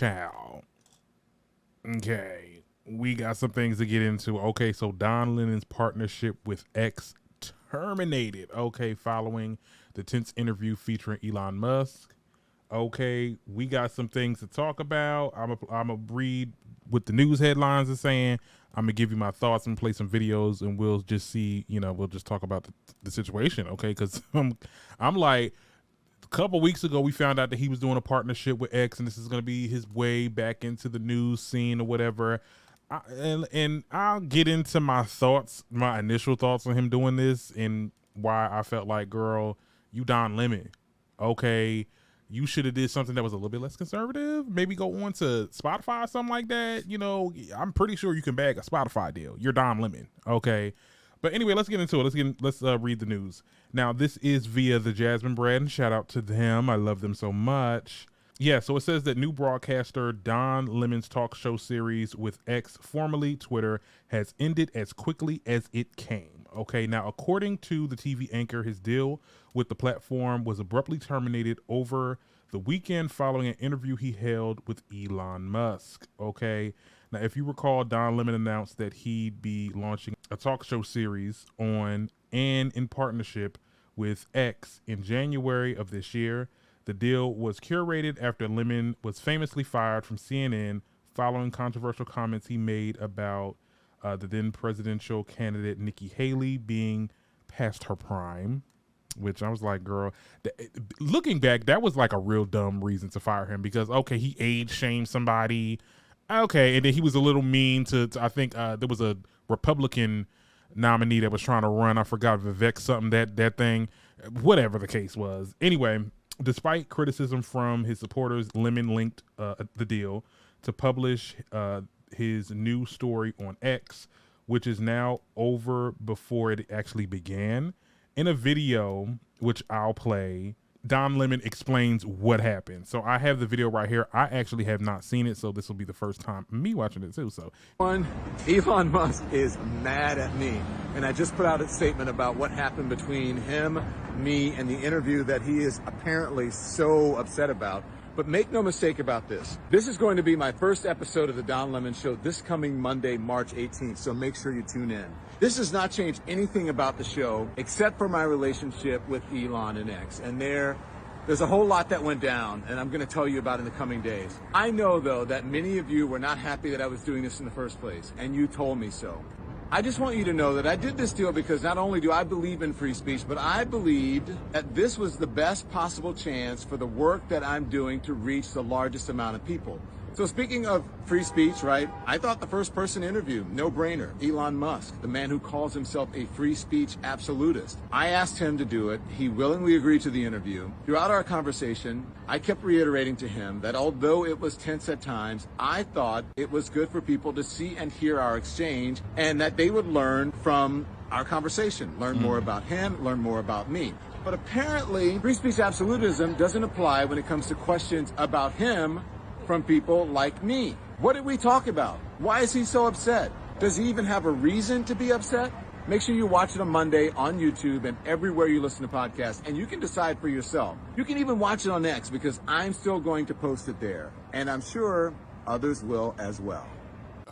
Child. Okay, we got some things to get into. Okay, so Don Lennon's partnership with X terminated. Okay, following the tense interview featuring Elon Musk. Okay, we got some things to talk about. I'm gonna read what the news headlines are saying. I'm gonna give you my thoughts and play some videos, and we'll just see. We'll just talk about the situation. Okay, because I'm like, a couple weeks ago we found out that he was doing a partnership with X, and this is gonna be his way back into the news scene or whatever. And I'll get into my thoughts, my initial thoughts on him doing this, and why I felt like, girl, you Don Lemon. Okay, you should have did something that was a little bit less conservative. Maybe go on to Spotify or something like that. I'm pretty sure you can bag a Spotify deal. You're Don Lemon. Okay. But anyway, let's get into it. Let's read the news. Now, this is via the Jasmine Brand. Shout out to them. I love them so much. Yeah, so it says that new broadcaster Don Lemon's talk show series with X, formerly Twitter, has ended as quickly as it came. Okay, now according to the TV anchor, his deal with the platform was abruptly terminated over the weekend following an interview he held with Elon Musk. Okay, now if you recall, Don Lemon announced that he'd be launching a talk show series on and in partnership with X in January of this year. The deal was curated after Lemon was famously fired from CNN following controversial comments he made about the then presidential candidate Nikki Haley being past her prime, which I was like, girl, looking back, that was like a real dumb reason to fire him because, okay, he age shamed somebody. Okay, and then he was a little mean to I think there was a Republican nominee that was trying to run. I forgot Vivek something, that thing, whatever the case was. Anyway, despite criticism from his supporters, Lemon linked the deal to publish his new story on X, which is now over before it actually began. In a video, which I'll play, Don Lemon explains what happened. So I have the video right here. I actually have not seen it, so this will be the first time me watching it too. So Elon Musk is mad at me, and I just put out a statement about what happened between him, me, and the interview that he is apparently so upset about. But make no mistake about this. This is going to be my first episode of the Don Lemon Show this coming Monday, March 18th, so make sure you tune in. This does not change anything about the show except for my relationship with Elon and X. And there's a whole lot that went down, and I'm going to tell you about in the coming days. I know, though, that many of you were not happy that I was doing this in the first place, and you told me so. I just want you to know that I did this deal because not only do I believe in free speech, but I believed that this was the best possible chance for the work that I'm doing to reach the largest amount of people. So speaking of free speech, right, I thought the first person interview, no brainer, Elon Musk, the man who calls himself a free speech absolutist. I asked him to do it. He willingly agreed to the interview. Throughout our conversation, I kept reiterating to him that although it was tense at times, I thought it was good for people to see and hear our exchange and that they would learn from our conversation, learn more about him, learn more about me. But apparently, free speech absolutism doesn't apply when it comes to questions about him from people like me. What did we talk about? Why is he so upset? Does he even have a reason to be upset? Make sure you watch it on Monday on YouTube and everywhere you listen to podcasts, and you can decide for yourself. You can even watch it on X because I'm still going to post it there, and I'm sure others will as well.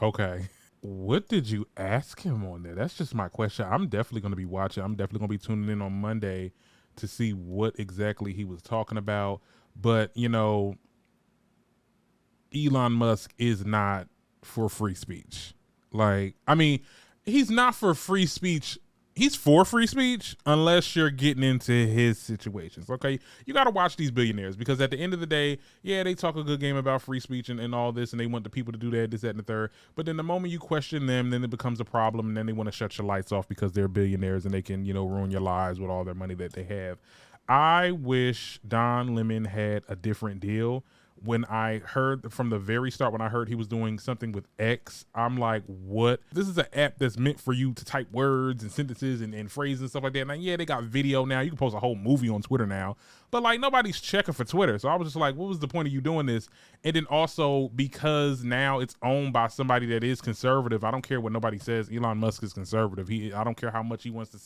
Okay. What did you ask him on there? That's just my question. I'm definitely going to be watching. I'm definitely going to be tuning in on Monday to see what exactly he was talking about. But, Elon Musk is not for free speech. He's not for free speech. He's for free speech unless you're getting into his situations. Okay, you got to watch these billionaires because at the end of the day, yeah, they talk a good game about free speech and all this, and they want the people to do that, this, that, and the third. But then the moment you question them, then it becomes a problem, and then they want to shut your lights off because they're billionaires and they can, ruin your lives with all their money that they have. I wish Don Lemon had a different deal. When I heard from the very start, when I heard he was doing something with X, I'm like, what? This is an app that's meant for you to type words and sentences and phrases and stuff like that. Now, yeah, they got video now. You can post a whole movie on Twitter now. But, nobody's checking for Twitter. So I was just like, what was the point of you doing this? And then also, because now it's owned by somebody that is conservative, I don't care what nobody says. Elon Musk is conservative. I don't care how much he wants to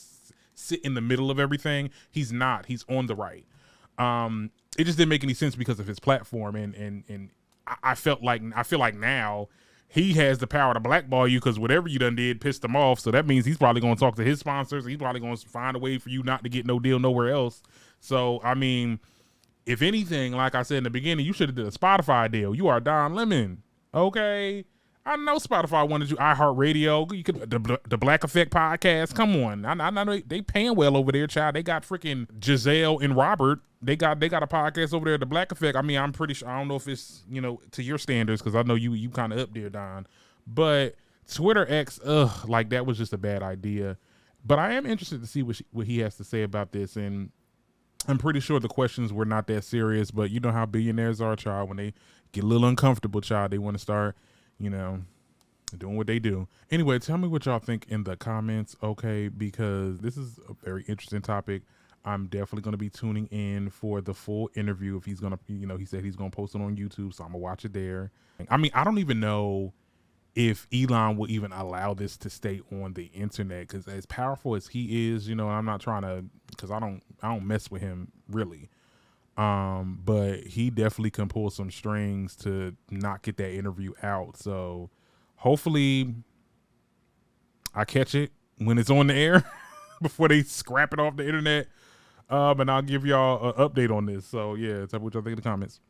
sit in the middle of everything. He's not. He's on the right. It just didn't make any sense because of his platform and I feel like now he has the power to blackball you because whatever you done did pissed him off. So that means he's probably going to talk to his sponsors. He's probably going to find a way for you not to get no deal nowhere else. So, I mean, if anything, like I said in the beginning, you should have did a Spotify deal. You are Don Lemon. Okay. I know Spotify wanted you. iHeartRadio, you could the Black Effect podcast. Come on, I know they paying well over there, child. They got freaking Giselle and Robert. They got a podcast over there, the Black Effect. I mean, I'm pretty sure. I don't know if it's to your standards because I know you kind of up there, Don. But Twitter X, like that was just a bad idea. But I am interested to see what he has to say about this, and I'm pretty sure the questions were not that serious. But you know how billionaires are, child. When they get a little uncomfortable, child, they want to start doing what they do. Anyway, tell me what y'all think in the comments, okay? Because this is a very interesting topic. I'm definitely going to be tuning in for the full interview. If he's going to, he said he's going to post it on YouTube, so I'm going to watch it there. I mean, I don't even know if Elon will even allow this to stay on the internet, because as powerful as he is, I'm not trying to, because I don't mess with him really. But he definitely can pull some strings to not get that interview out. So hopefully I catch it when it's on the air before they scrap it off the internet. And I'll give y'all an update on this. So yeah, tell me what y'all think in the comments.